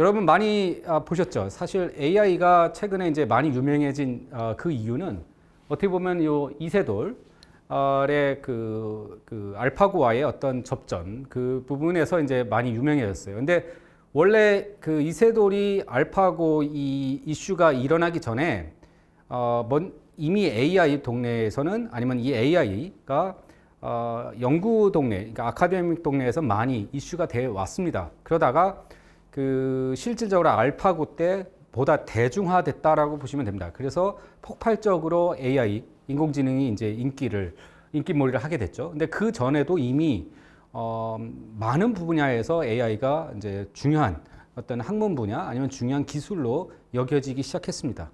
여러분 많이 보셨죠? 사실 AI가 최근에 이제 많이 유명해진 그 이유는 어떻게 보면 요 이세돌의 그 알파고와의 어떤 접전 그 부분에서 이제 많이 유명해졌어요. 근데 원래 그 이세돌이 알파고 이 이슈가 일어나기 전에 이미 AI 동네에서는 아니면 이 AI가 연구 동네, 그러니까 아카데믹 동네에서 많이 이슈가 되어 왔습니다. 그러다가 그 실질적으로 알파고 때 보다 대중화됐다라고 보시면 됩니다. 그래서 폭발적으로 AI, 인공지능이 이제 인기몰이를 하게 됐죠. 근데 그 전에도 이미 많은 분야에서 AI가 이제 중요한 어떤 학문 분야 아니면 중요한 기술로 여겨지기 시작했습니다.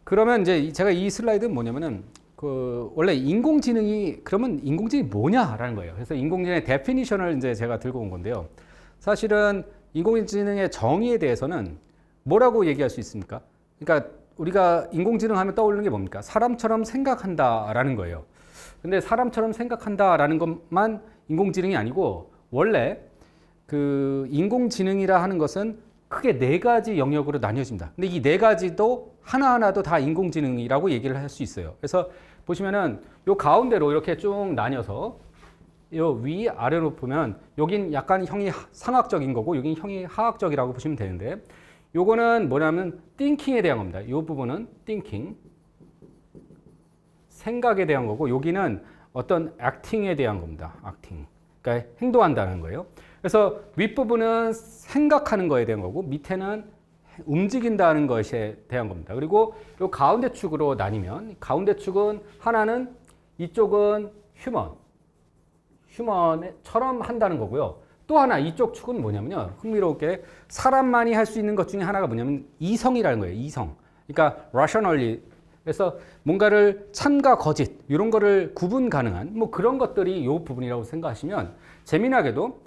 그러면 이제 제가 이 슬라이드는 뭐냐면은 그 원래 인공지능이 그러면 인공지능이 뭐냐라는 거예요. 그래서 인공지능의 데피니션을 이제 제가 들고 온 건데요. 사실은 인공지능의 정의에 대해서는 뭐라고 얘기할 수 있습니까? 그러니까 우리가 인공지능 하면 떠오르는 게 뭡니까? 사람처럼 생각한다라는 거예요. 근데 사람처럼 생각한다라는 것만 인공지능이 아니고 원래 그 인공지능이라 하는 것은 크게 네 가지 영역으로 나뉘어집니다. 근데 이 네 가지도 하나하나도 다 인공지능이라고 얘기를 할 수 있어요. 그래서 보시면은 요 가운데로 이렇게 쭉 나뉘어서 요 위 아래로 보면 여긴 약간 형이 상학적인 거고 여긴 형이 하학적이라고 보시면 되는데 요거는 뭐냐면 thinking에 대한 겁니다. 요 부분은 thinking 생각에 대한 거고 여기는 어떤 acting에 대한 겁니다. acting 그러니까 행동한다는 거예요. 그래서 윗부분은 생각하는 거에 대한 거고 밑에는 움직인다는 것에 대한 겁니다. 그리고 요 가운데 축으로 나뉘면 가운데 축은 하나는 이쪽은 휴먼처럼 한다는 거고요. 또 하나 이쪽 축은 뭐냐면요. 흥미롭게 사람만이 할 수 있는 것 중에 하나가 뭐냐면 이성이라는 거예요. 이성. 그러니까 rationally. 그래서 뭔가를 참과 거짓 이런 거를 구분 가능한 뭐 그런 것들이 이 부분이라고 생각하시면 재미나게도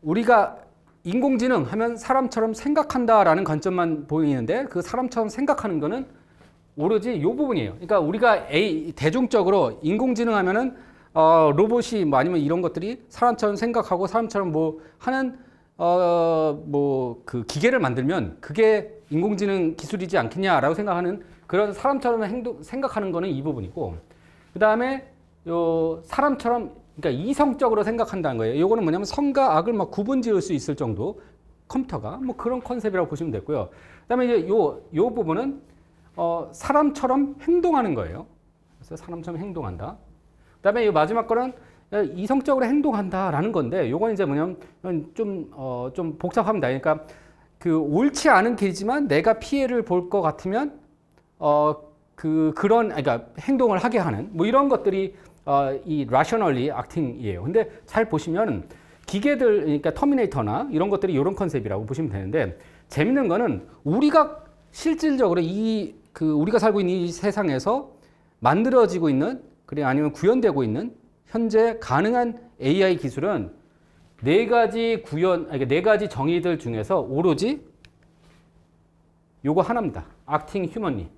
우리가 인공지능 하면 사람처럼 생각한다라는 관점만 보이는데 그 사람처럼 생각하는 거는 오로지 이 부분이에요. 그러니까 우리가 대중적으로 인공지능 하면은 로봇이 뭐 아니면 이런 것들이 사람처럼 생각하고 사람처럼 뭐 하는 뭐 그 기계를 만들면 그게 인공지능 기술이지 않겠냐라고 생각하는 그런 사람처럼 생각하는 거는 이 부분이고 그 다음에 요 사람처럼 그러니까 이성적으로 생각한다는 거예요. 요거는 뭐냐면 선과 악을 막 구분 지을 수 있을 정도 컴퓨터가 뭐 그런 컨셉이라고 보시면 되고요. 그 다음에 이제 요 부분은 사람처럼 행동하는 거예요. 그래서 사람처럼 행동한다. 그 다음에 이 마지막 거는 이성적으로 행동한다라는 건데 요건 이제 뭐냐면 좀 복잡합니다. 그러니까 그 옳지 않은 길이지만 내가 피해를 볼 것 같으면 그러니까 행동을 하게 하는 뭐 이런 것들이 이 rationally acting이에요. 근데 잘 보시면 기계들 그러니까 터미네이터나 이런 것들이 이런 컨셉이라고 보시면 되는데 재밌는 거는 우리가 실질적으로 우리가 살고 있는 이 세상에서 만들어지고 있는 그래 아니면 구현되고 있는 현재 가능한 AI 기술은 네 가지 네 가지 정의들 중에서 오로지 요거 하나입니다. acting humanly.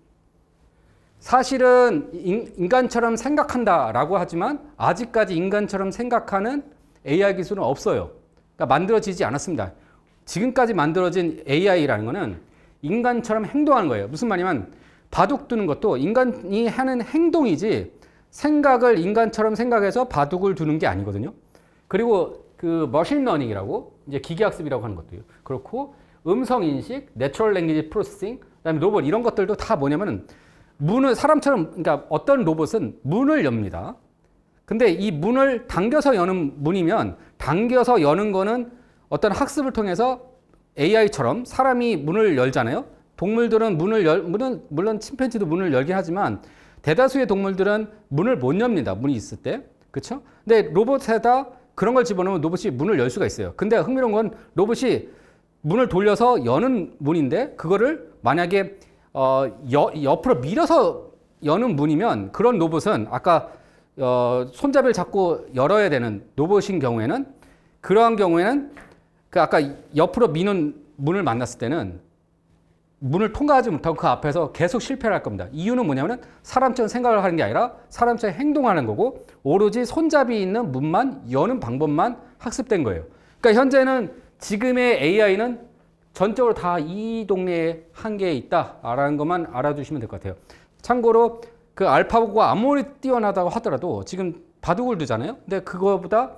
사실은 인간처럼 생각한다라고 하지만 아직까지 인간처럼 생각하는 AI 기술은 없어요. 그러니까 만들어지지 않았습니다. 지금까지 만들어진 AI라는 거는 인간처럼 행동하는 거예요. 무슨 말이냐면 바둑 두는 것도 인간이 하는 행동이지 생각을 인간처럼 생각해서 바둑을 두는 게 아니거든요. 그리고 그 머신러닝이라고 이제 기계학습이라고 하는 것도요. 그렇고 음성인식, 내추럴 랭귀지 프로세싱, 그다음에 로봇 이런 것들도 다 뭐냐면은 문을 사람처럼 그러니까 어떤 로봇은 문을 엽니다. 근데 이 문을 당겨서 여는 문이면 당겨서 여는 거는 어떤 학습을 통해서 AI처럼 사람이 문을 열잖아요. 동물들은 물론 침팬지도 문을 열긴 하지만 대다수의 동물들은 문을 못 엽니다. 문이 있을 때. 그렇죠? 근데 로봇에다 그런 걸 집어넣으면 로봇이 문을 열 수가 있어요. 근데 흥미로운 건 로봇이 문을 돌려서 여는 문인데 그거를 만약에 옆으로 밀어서 여는 문이면 그런 로봇은 아까 손잡이를 잡고 열어야 되는 로봇인 경우에는 그러한 경우에는 그 아까 옆으로 미는 문을 만났을 때는 문을 통과하지 못하고 그 앞에서 계속 실패를 할 겁니다. 이유는 뭐냐면 사람처럼 생각을 하는 게 아니라 사람처럼 행동하는 거고 오로지 손잡이 있는 문만 여는 방법만 학습된 거예요. 그러니까 현재는 지금의 AI는 전적으로 다 이 동네에 한 개 있다라는 것만 알아두시면 될 것 같아요. 참고로 그 알파고가 아무리 뛰어나다고 하더라도 지금 바둑을 두잖아요. 근데 그거보다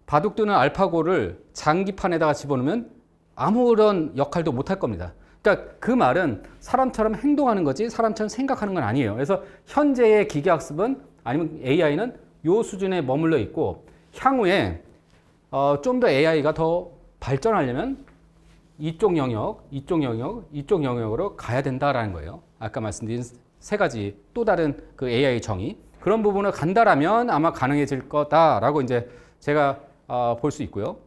바둑 두는 알파고를 장기판에다가 집어넣으면 아무런 역할도 못할 겁니다. 그러니까 그 말은 사람처럼 행동하는 거지 사람처럼 생각하는 건 아니에요. 그래서 현재의 기계학습은 아니면 AI는 요 수준에 머물러 있고 향후에 좀 더 AI가 더 발전하려면 이쪽 영역, 이쪽 영역, 이쪽 영역으로 가야 된다라는 거예요. 아까 말씀드린 세 가지 또 다른 그 AI 정의 그런 부분을 간다라면 아마 가능해질 거다라고 이제 제가 볼 수 있고요.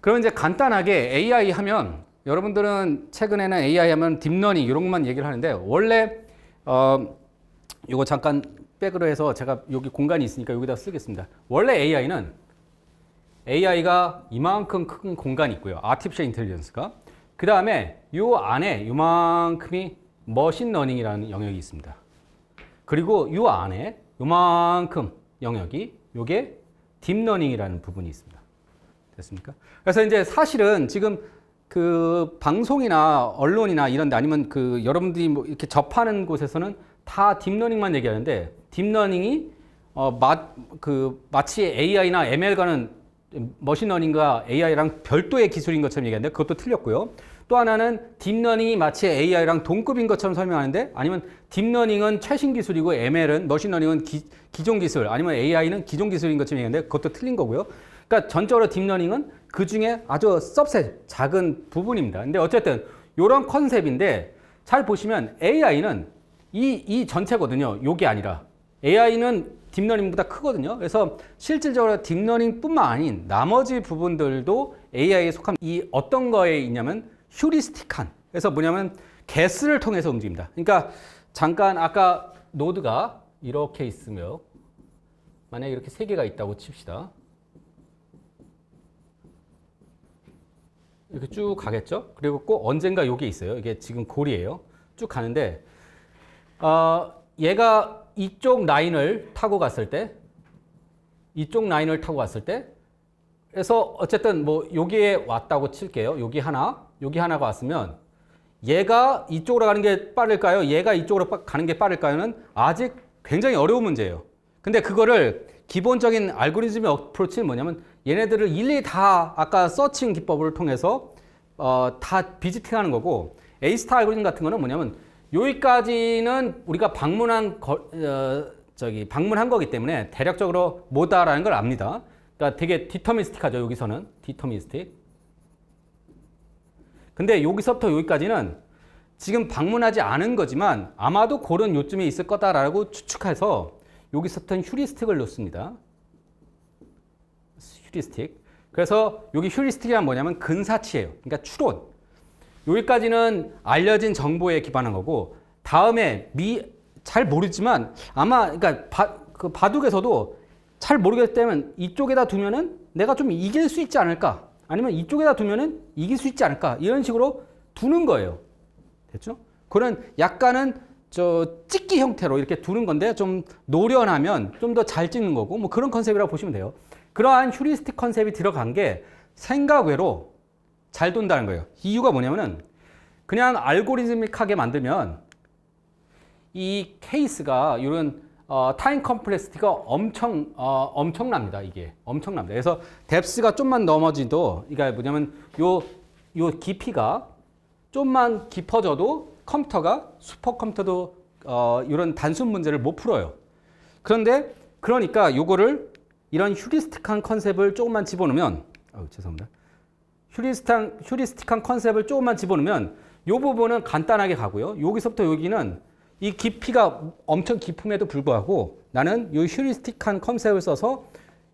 그럼 이제 간단하게 AI 하면 여러분들은 최근에는 AI 하면 딥러닝 이런 것만 얘기를 하는데 원래 이거 잠깐 백으로 해서 제가 여기 공간이 있으니까 여기다 쓰겠습니다. 원래 AI가 이만큼 큰 공간이 있고요. 아티피셜 인텔리전스가. 그 다음에 이 안에 이만큼이 머신러닝이라는 영역이 있습니다. 그리고 이 안에 이만큼 영역이 이게 딥러닝이라는 부분이 있습니다. 됐습니까? 그래서 이제 사실은 지금 그 방송이나 언론이나 이런 데 아니면 그 여러분들이 뭐 이렇게 접하는 곳에서는 다 딥러닝만 얘기하는데 딥러닝이 마치 AI나 ML과는 머신러닝과 AI랑 별도의 기술인 것처럼 얘기하는데 그것도 틀렸고요. 또 하나는 딥러닝이 마치 AI랑 동급인 것처럼 설명하는데 아니면 딥러닝은 최신 기술이고 ML은 머신러닝은 기존 기술 아니면 AI는 기존 기술인 것처럼 얘기하는데 그것도 틀린 거고요. 그러니까 전적으로 딥러닝은 그 중에 아주 सब셋 작은 부분입니다. 근데 어쨌든 이런 컨셉인데 잘 보시면 AI는 이 전체거든요. 요게 아니라 AI는 딥러닝보다 크거든요. 그래서 실질적으로 딥러닝뿐만 아닌 나머지 부분들도 AI에 속한 이 어떤 거에 있냐면 휴리스틱한. 그래서 뭐냐면 개수를 통해서 움직입니다. 그러니까 잠깐 아까 노드가 이렇게 있으며 만약에 이렇게 세 개가 있다고 칩시다. 이렇게 쭉 가겠죠. 그리고 꼭 언젠가 여기 있어요. 이게 지금 골이에요. 쭉 가는데 얘가 이쪽 라인을 타고 갔을 때 그래서 어쨌든 뭐 여기에 왔다고 칠게요. 여기 하나가 왔으면 얘가 이쪽으로 가는 게 빠를까요? 얘가 이쪽으로 가는 게 빠를까요?는 아직 굉장히 어려운 문제예요. 근데 그거를 기본적인 알고리즘의 어프로치는 뭐냐면 얘네들을 일일이 다 아까 서칭 기법을 통해서 다 비지팅하는 거고 A-스타 알고리즘 같은 거는 뭐냐면 여기까지는 우리가 방문한 거기 때문에 대략적으로 뭐다라는 걸 압니다. 그러니까 되게 디터미스틱하죠. 여기서는 디터미스틱. 근데 여기서부터 여기까지는 지금 방문하지 않은 거지만 아마도 골은 요쯤에 있을 거다라고 추측해서 여기서부터는 휴리스틱을 놓습니다. 휴리스틱. 그래서 여기 휴리스틱이란 뭐냐면 근사치예요. 그러니까 추론. 여기까지는 알려진 정보에 기반한 거고 다음에 잘 모르지만 아마 그러니까 바둑에서도 잘 모르겠기 때문에 이쪽에다 두면은 내가 좀 이길 수 있지 않을까 아니면 이쪽에다 두면은 이길 수 있지 않을까 이런 식으로 두는 거예요. 됐죠? 그런 약간은 찍기 형태로 이렇게 두는 건데 좀 노련하면 좀 더 잘 찍는 거고 뭐 그런 컨셉이라고 보시면 돼요. 그러한 휴리스틱 컨셉이 들어간 게 생각 외로 잘 돈다는 거예요. 이유가 뭐냐면은 그냥 알고리즘릭하게 만들면 이 케이스가 이런 타임 컴플렉시티가 엄청납니다. 이게 엄청납니다. 그래서 뎁스가 좀만 넘어지도 이게 뭐냐면 요 깊이가 좀만 깊어져도 컴퓨터가 슈퍼컴퓨터도 이런 단순 문제를 못 풀어요. 그러니까 요거를 이런 휴리스틱한 컨셉을 조금만 집어넣으면 죄송합니다. 휴리스틱한 컨셉을 조금만 집어넣으면 이 부분은 간단하게 가고요. 여기서부터 여기는 이 깊이가 엄청 깊음에도 불구하고 나는 이 휴리스틱한 컨셉을 써서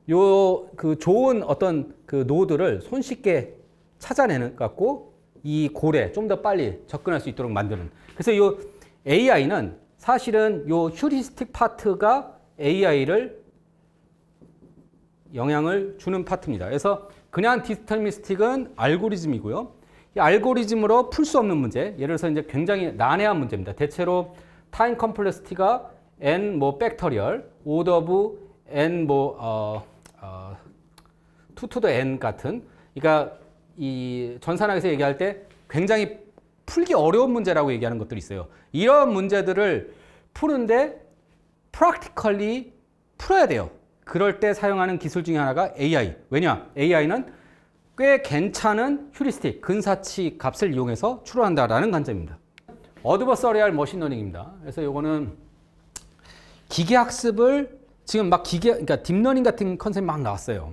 그 좋은 어떤 그 노드를 손쉽게 찾아내는 것 같고 이 골에 좀 더 빨리 접근할 수 있도록 만드는. 그래서 이 AI는 사실은 이 휴리스틱 파트가 AI를 영향을 주는 파트입니다. 그래서 그냥 디터미스틱은 알고리즘이고요. 이 알고리즘으로 풀 수 없는 문제, 예를 들어서 이제 굉장히 난해한 문제입니다. 대체로 타임 컴플렉시티가 n 뭐 팩터리얼, 오더 오브 n 뭐 2 to the n 같은 그러니까 이 전산학에서 얘기할 때 굉장히 풀기 어려운 문제라고 얘기하는 것들이 있어요. 이런 문제들을 푸는데 practically 풀어야 돼요. 그럴 때 사용하는 기술 중에 하나가 AI. 왜냐? AI는 꽤 괜찮은 휴리스틱, 근사치 값을 이용해서 추론한다라는 관점입니다. 어드버서리얼 머신러닝입니다. 그래서 요거는 기계학습을 지금 막 그러니까 딥러닝 같은 컨셉이 막 나왔어요.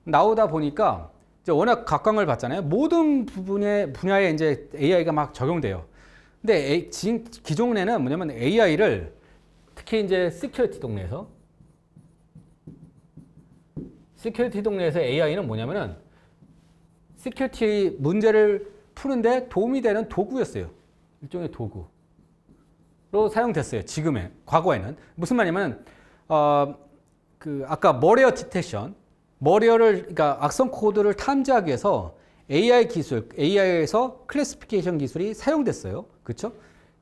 나오다 보니까 이제 워낙 각광을 받잖아요. 모든 분야에 이제 AI가 막 적용돼요. 근데 지금 기존에는 뭐냐면 AI를 특히 이제 시큐리티 동네에서 AI는 뭐냐면은 시큐리티 문제를 푸는데 도움이 되는 도구였어요. 일종의 도구로 사용됐어요. 과거에는. 무슨 말이냐면, 아까 머리어 디텍션, 그러니까 악성 코드를 탐지하기 위해서 AI 기술, AI에서 클래시피케이션 기술이 사용됐어요. 그렇죠?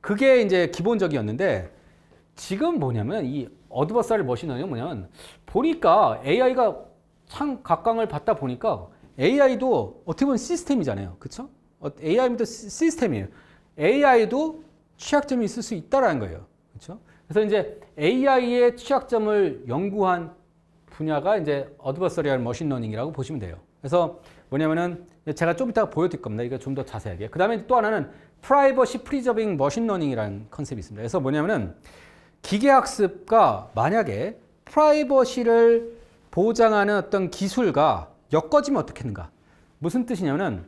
그게 이제 기본적이었는데, 지금 뭐냐면, 이 어드버서리얼 머신러닝은 뭐냐면, 보니까 AI가 참 각광을 받다 보니까 AI도 어떻게 보면 시스템이잖아요. 그렇죠? AI도 시스템이에요. AI도 취약점이 있을 수 있다라는 거예요. 그렇죠? 그래서 이제 AI의 취약점을 연구한 분야가 이제 어드버서리얼 머신러닝이라고 보시면 돼요. 그래서 뭐냐면은 제가 좀 이따가 보여드릴 겁니다. 이거 좀 더 자세하게. 그 다음에 또 하나는 프라이버시 프리저빙 머신러닝이라는 컨셉이 있습니다. 그래서 뭐냐면은 기계학습과 만약에 프라이버시를 보장하는 어떤 기술과 엮어지면 어떻겠는가? 무슨 뜻이냐면은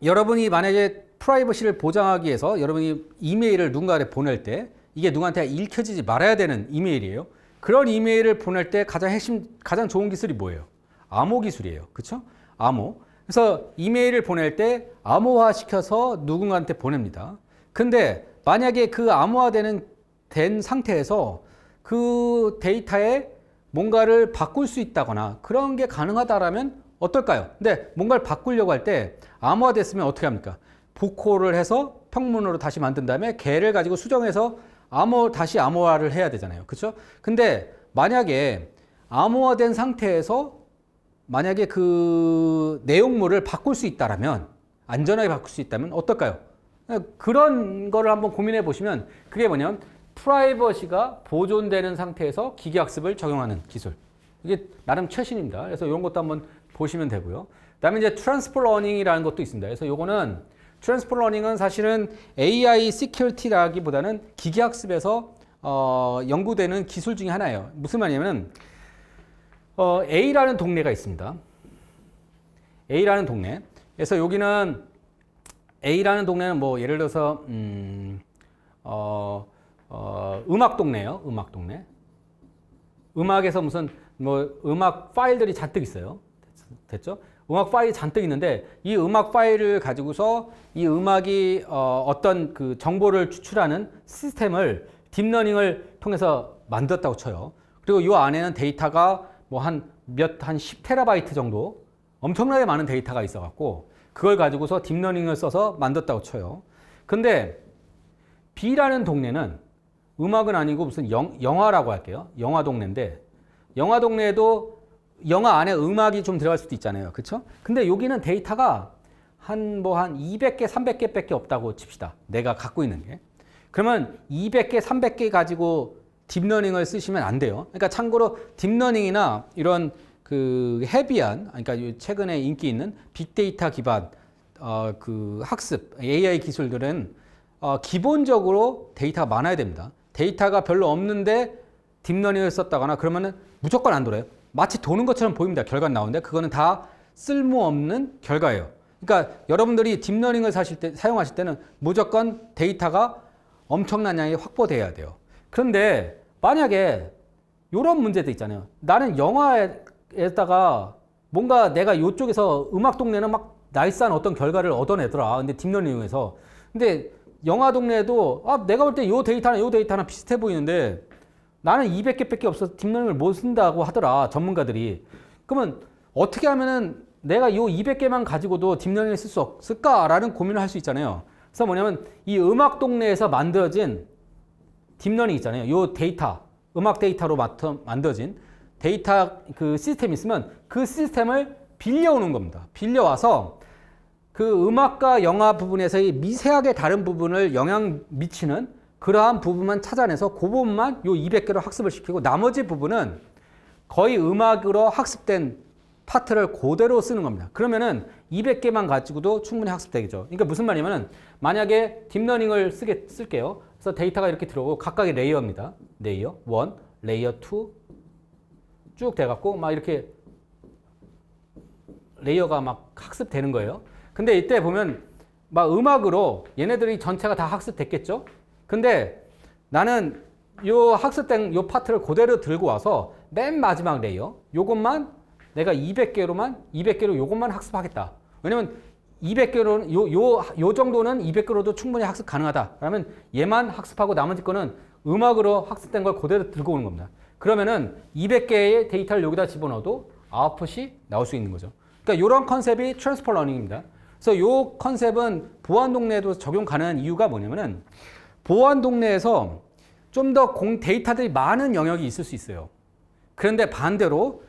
여러분이 만약에 프라이버시를 보장하기 위해서 여러분이 이메일을 누군가한테 보낼 때 이게 누구한테 읽혀지지 말아야 되는 이메일이에요. 그런 이메일을 보낼 때 가장 좋은 기술이 뭐예요? 암호 기술이에요. 그렇죠? 암호. 그래서 이메일을 보낼 때 암호화 시켜서 누군가한테 보냅니다. 근데 만약에 그 된 상태에서 그 데이터에 뭔가를 바꿀 수 있다거나 그런 게 가능하다라면 어떨까요? 근데 뭔가를 바꾸려고 할 때 암호화 됐으면 어떻게 합니까? 복호를 해서 평문으로 다시 만든 다음에 걔를 가지고 수정해서 다시 암호화를 해야 되잖아요. 그렇죠? 근데 만약에 암호화된 상태에서 만약에 그 내용물을 바꿀 수 있다라면 안전하게 바꿀 수 있다면 어떨까요? 그런 거를 한번 고민해 보시면 그게 뭐냐면 프라이버시가 보존되는 상태에서 기계학습을 적용하는 기술. 이게 나름 최신입니다. 그래서 이런 것도 한번 보시면 되고요. 그다음에 이제 트랜스퍼 러닝이라는 것도 있습니다. 그래서 요거는 트랜스퍼 러닝은 사실은 AI 시큐리티라기보다는 기계학습에서 연구되는 기술 중에 하나예요. 무슨 말이냐면 A라는 동네가 있습니다. A라는 동네. 그래서 여기는 A라는 동네는 뭐 예를 들어서 음악 동네예요. 음악 동네. 음악에서 무슨 뭐 음악 파일들이 잔뜩 있어요. 됐죠? 음악 파일이 잔뜩 있는데 이 음악 파일을 가지고서 이 음악이 어떤 그 정보를 추출하는 시스템을 딥러닝을 통해서 만들었다고 쳐요. 그리고 이 안에는 데이터가 뭐 한 10테라바이트 정도 엄청나게 많은 데이터가 있어 갖고 그걸 가지고서 딥러닝을 써서 만들었다고 쳐요. 근데 B라는 동네는 음악은 아니고 무슨 영화라고 할게요. 영화 동네인데 영화 동네에도 영화 안에 음악이 좀 들어갈 수도 있잖아요. 그렇죠? 근데 여기는 데이터가 한 200개, 300개 밖에 없다고 칩시다. 내가 갖고 있는 게. 그러면 200개, 300개 가지고 딥러닝을 쓰시면 안 돼요. 그러니까 참고로 딥러닝이나 이런 그 헤비한, 그러니까 최근에 인기 있는 빅데이터 기반 그 학습 AI 기술들은 기본적으로 데이터가 많아야 됩니다. 데이터가 별로 없는데 딥러닝을 썼다거나 그러면은 무조건 안 돌아요. 마치 도는 것처럼 보입니다. 결과가 나오는데 그거는 다 쓸모없는 결과예요. 그러니까 여러분들이 딥러닝을 사용하실 때는 무조건 데이터가 엄청난 양이 확보돼야 돼요. 그런데 만약에 이런 문제도 있잖아요. 나는 영화에다가 뭔가 내가 이쪽에서 음악 동네는 막 나이스한 어떤 결과를 얻어내더라. 근데 딥러닝에서. 근데 영화 동네에도 내가 볼 때 이 데이터나 비슷해 보이는데 나는 200개밖에 없어서 딥러닝을 못 쓴다고 하더라. 전문가들이. 그러면 어떻게 하면은 내가 이 200개만 가지고도 딥러닝을 쓸 수 없을까라는 고민을 할 수 있잖아요. 그래서 뭐냐면 이 음악 동네에서 만들어진 딥러닝 있잖아요. 이 데이터, 음악 데이터로 만들어진 데이터 그 시스템이 있으면 그 시스템을 빌려오는 겁니다. 빌려와서 그 음악과 영화 부분에서의 미세하게 다른 부분을 영향 미치는 그러한 부분만 찾아내서 그 부분만 요 200개로 학습을 시키고 나머지 부분은 거의 음악으로 학습된 파트를 그대로 쓰는 겁니다. 그러면은 200개만 가지고도 충분히 학습되겠죠. 그러니까 무슨 말이냐면은 만약에 딥러닝을 쓸게요. 그래서 데이터가 이렇게 들어오고 각각의 레이어입니다. 레이어 1, 레이어 2 쭉 돼갖고 막 이렇게 레이어가 막 학습되는 거예요. 근데 이때 보면 막 음악으로 얘네들이 전체가 다 학습됐겠죠? 근데 나는 요 학습된 요 파트를 그대로 들고 와서 맨 마지막 레이어 요것만 내가 200개로 요것만 학습하겠다. 왜냐면 200개로는 요 정도는 200개로도 충분히 학습 가능하다. 그러면 얘만 학습하고 나머지 거는 음악으로 학습된 걸 그대로 들고 오는 겁니다. 그러면은 200개의 데이터를 여기다 집어넣어도 아웃풋이 나올 수 있는 거죠. 그러니까 이런 컨셉이 트랜스퍼 러닝입니다. 그래서 이 컨셉은 보안 동네에도 적용 가능한 이유가 뭐냐면은 보안 동네에서 좀 더 데이터들이 많은 영역이 있을 수 있어요. 그런데 반대로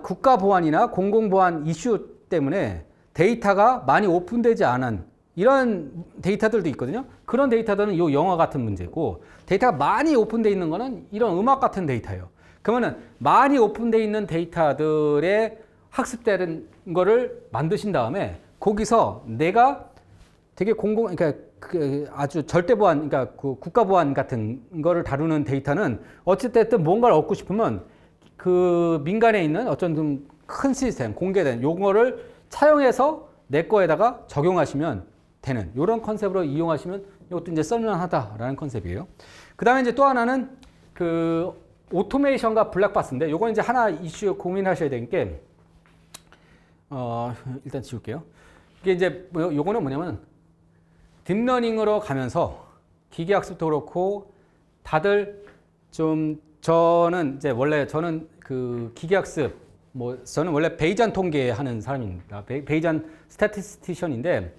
국가 보안이나 공공 보안 이슈 때문에 데이터가 많이 오픈되지 않은 이런 데이터들도 있거든요. 그런 데이터들은 이 영화 같은 문제고 데이터가 많이 오픈되어 있는 거는 이런 음악 같은 데이터예요. 그러면은 많이 오픈되어 있는 데이터들의 학습되는 거를 만드신 다음에 거기서 내가 되게 그러니까 아주 절대 보안, 그러니까 그 국가 보안 같은 거를 다루는 데이터는 어쨌든 뭔가를 얻고 싶으면 그 민간에 있는 어떤 좀 큰 시스템, 공개된 요거를 차용해서 내 거에다가 적용하시면 되는 이런 컨셉으로 이용하시면 이것도 이제 썰만하다라는 컨셉이에요. 그 다음에 이제 또 하나는 그 오토메이션과 블랙박스인데 요건 이제 하나 이슈 고민하셔야 되는 게 일단 지울게요. 이게 이제 요거는 뭐냐면 딥러닝으로 가면서 기계학습도 그렇고 다들 좀 저는 이제 원래 저는 그 기계학습 저는 원래 베이잔 통계하는 사람입니다. 베이잔 스태티스티션인데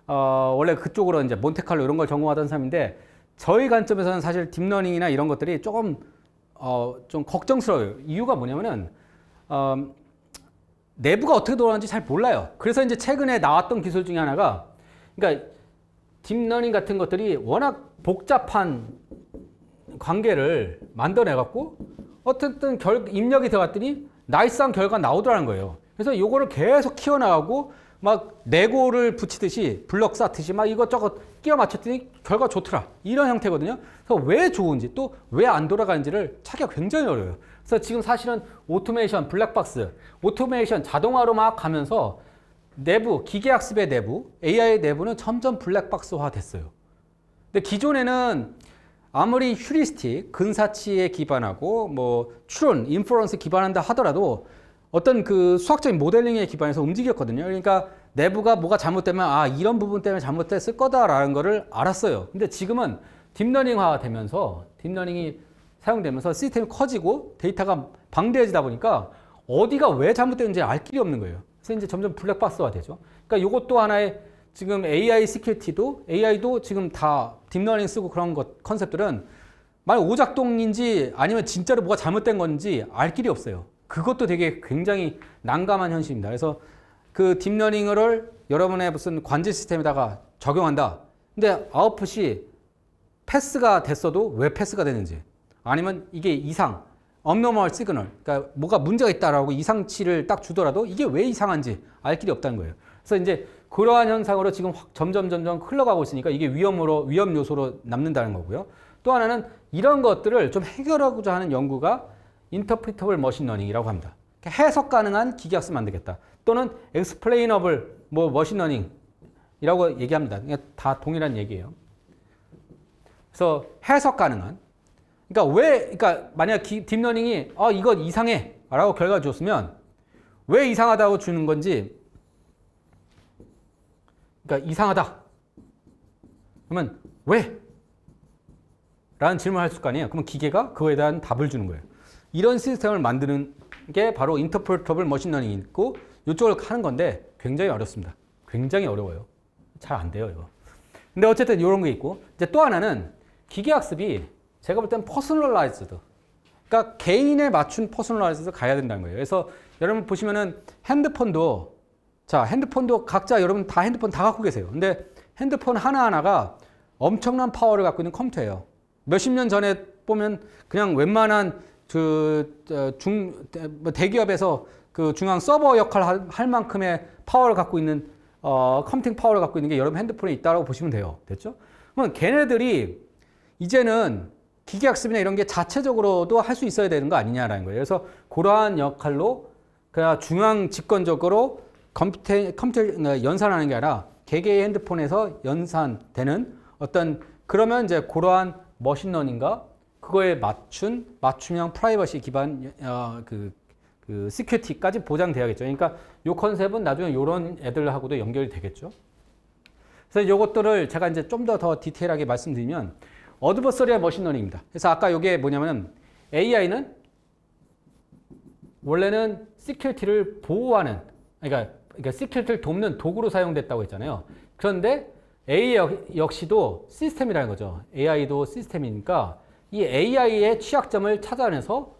원래 그쪽으로 이제 몬테칼로 이런 걸 전공하던 사람인데 저희 관점에서는 사실 딥러닝이나 이런 것들이 조금 좀 걱정스러워요. 이유가 뭐냐면은 내부가 어떻게 돌아가는지 잘 몰라요. 그래서 이제 최근에 나왔던 기술 중에 하나가 그러니까 딥러닝 같은 것들이 워낙 복잡한 관계를 만들어내갖고 어쨌든 입력이 들어갔더니 나이스한 결과가 나오더라는 거예요. 그래서 이거를 계속 키워나가고 막 레고를 붙이듯이 블럭 쌓듯이 막 이것저것 끼워 맞췄더니 결과 좋더라. 이런 형태거든요. 그래서 왜 좋은지 또 왜 안 돌아가는지를 찾기가 굉장히 어려워요. 그래서 지금 사실은 오토메이션, 블랙박스, 오토메이션 자동화로 막 가면서 내부, 기계학습의 내부, AI의 내부는 점점 블랙박스화 됐어요. 근데 기존에는 아무리 휴리스틱, 근사치에 기반하고 추론, 인퍼런스 기반한다 하더라도 어떤 그 수학적인 모델링에 기반해서 움직였거든요. 그러니까 내부가 뭐가 잘못되면 이런 부분 때문에 잘못됐을 거다라는 거를 알았어요. 근데 지금은 딥러닝화 되면서 딥러닝이 사용되면서 시스템이 커지고 데이터가 방대해지다 보니까 어디가 왜 잘못됐는지 알 길이 없는 거예요. 그래서 이제 점점 블랙박스화 되죠. 그러니까 이것도 하나의 지금 AI 시큐리티도 AI도 지금 다 딥러닝 쓰고 그런 컨셉들은 만약 오작동인지 아니면 진짜로 뭐가 잘못된 건지 알 길이 없어요. 그것도 되게 굉장히 난감한 현실입니다. 그래서 그 딥러닝을 여러분의 무슨 관제 시스템에다가 적용한다. 근데 아웃풋이 패스가 됐어도 왜 패스가 되는지 아니면 이게 이상, abnormal signal, 그러니까 뭐가 문제가 있다라고 이상치를 딱 주더라도 이게 왜 이상한지 알 길이 없다는 거예요. 그래서 이제 그러한 현상으로 지금 점점 흘러가고 있으니까 이게 위험 요소로 남는다는 거고요. 또 하나는 이런 것들을 좀 해결하고자 하는 연구가 Interpretable Machine Learning이라고 합니다. 해석 가능한 기계학습 만들겠다. 또는 Explainable Machine Learning이라고 얘기합니다. 다 동일한 얘기예요. 그래서 해석 가능한. 그러니까 만약 딥러닝이 이거 이상해 라고 결과 줬으면 왜 이상하다고 주는 건지 그러니까 이상하다. 그러면 왜? 라는 질문을 할 수 있을 거 아니에요. 그러면 기계가 그거에 대한 답을 주는 거예요. 이런 시스템을 만드는 게 바로 Interpretable Machine Learning이 있고 이쪽을 하는 건데 굉장히 어렵습니다. 굉장히 어려워요. 잘 안 돼요, 이거. 근데 어쨌든 이런 게 있고 이제 또 하나는 기계학습이 제가 볼 땐 퍼스널라이즈드. 그러니까 개인에 맞춘 퍼스널라이즈에서 가야 된다는 거예요. 그래서 여러분 보시면은 핸드폰도 자, 핸드폰도 각자 여러분 다 핸드폰 다 갖고 계세요. 근데 핸드폰 하나하나가 엄청난 파워를 갖고 있는 컴퓨터예요. 몇십 년 전에 보면 그냥 웬만한 대기업에서 그 중앙 서버 역할을 할 만큼의 파워를 갖고 있는 컴퓨팅 파워를 갖고 있는 게 여러분 핸드폰에 있다고 보시면 돼요. 됐죠? 그러면 걔네들이 이제는 기계학습이나 이런 게 자체적으로도 할 수 있어야 되는 거 아니냐라는 거예요. 그래서 그러한 역할로 그냥 중앙 집권적으로 컴퓨터 연산하는 게 아니라 개개의 핸드폰에서 연산되는 어떤 그러면 이제 그러한 머신러닝과 그거에 맞춘 맞춤형 프라이버시 기반 그 시큐리티까지 보장돼야겠죠. 그러니까 이 컨셉은 나중에 이런 애들하고도 연결이 되겠죠. 그래서 이것들을 제가 이제 좀 더 디테일하게 말씀드리면 어드버서리얼 머신러닝입니다. 그래서 아까 이게 뭐냐면은 AI는 원래는 시큐리티를 보호하는 그러니까 시큐리티를 돕는 도구로 사용됐다고 했잖아요. 그런데 AI 역시도 시스템이라는 거죠. AI도 시스템이니까 이 AI의 취약점을 찾아내서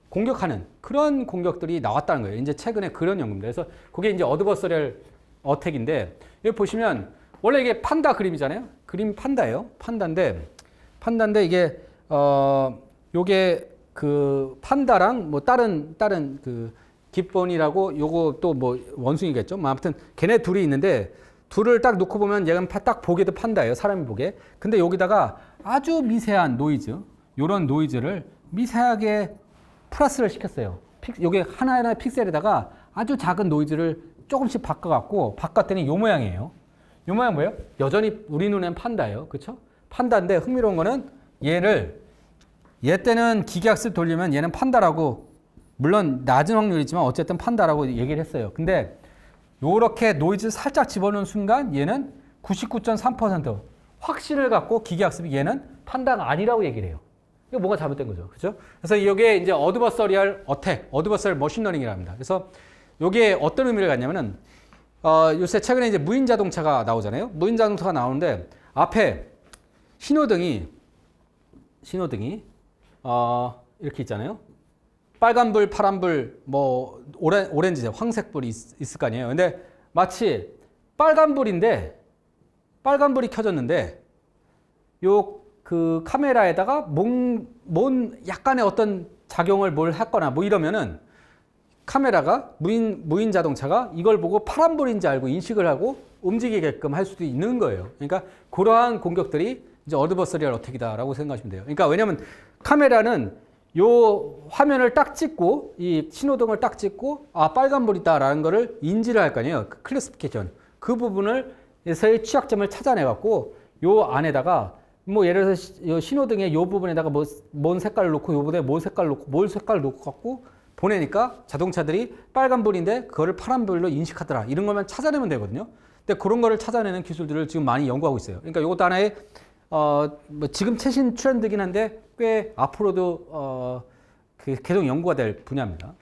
공격하는 그런 공격들이 나왔다는 거예요. 이제 최근에 그런 연구입니다. 그래서 그게 이제 어드버서리얼 어택인데 여기 보시면 원래 이게 판다 그림이잖아요. 그림 판다예요. 판다인데 이게 요게 그 판다랑 뭐 다른 그 깃본이라고 요거 또 뭐 원숭이겠죠. 뭐 아무튼 걔네 둘이 있는데 둘을 딱 놓고 보면 얘는 딱 보게도 판다예요. 사람이 보게. 근데 여기다가 아주 미세한 노이즈, 요런 노이즈를 미세하게 플러스를 시켰어요. 요게 하나하나 픽셀에다가 아주 작은 노이즈를 조금씩 바꿨더니 요 모양이에요. 요 모양 뭐예요? 여전히 우리 눈엔 판다예요. 그렇죠? 판다인데 흥미로운 거는 얘 때는 기계학습 돌리면 얘는 판다라고 물론 낮은 확률이지만 어쨌든 판다라고 얘기를 했어요. 근데 요렇게 노이즈 살짝 집어넣은 순간 얘는 99.3% 확신을 갖고 기계학습이 얘는 판다가 아니라고 얘기를 해요. 이거 뭐가 잘못된 거죠. 그죠? 그래서 이게 이제 어드버서리얼 어택, 어드버서리얼 머신러닝이라고 합니다. 그래서 이게 어떤 의미를 갖냐면은 요새 최근에 이제 무인 자동차가 나오잖아요. 무인 자동차가 나오는데 앞에 신호등이 이렇게 있잖아요. 빨간불, 파란불, 뭐 오렌지, 황색불이 있을 거 아니에요. 근데 마치 빨간불이 켜졌는데 요 그 카메라에다가 뭔 약간의 어떤 작용을 뭘 했거나 뭐 이러면은 카메라가 무인 자동차가 이걸 보고 파란불인지 알고 인식을 하고 움직이게끔 할 수도 있는 거예요. 그러니까 그러한 공격들이 이제 어드버서리얼 어택이다라고 생각하시면 돼요. 그러니까 왜냐하면 카메라는 요 화면을 딱 찍고 이 신호등을 딱 찍고 아 빨간불이다라는 거를 인지를 할 거 아니에요. 그 클래시피케이션 그 부분을 에서의 취약점을 찾아내 갖고 요 안에다가 뭐 예를 들어서 신호등의 요 부분에다가 뭔 색깔을 놓고 요 부분에 뭔 색깔을 놓고 갖고 보내니까 자동차들이 빨간불인데 그거를 파란불로 인식하더라. 이런 것만 찾아내면 되거든요. 근데 그런 거를 찾아내는 기술들을 지금 많이 연구하고 있어요. 그러니까 이것도 하나의 뭐 지금 최신 트렌드긴 한데 꽤 앞으로도 계속 연구가 될 분야입니다.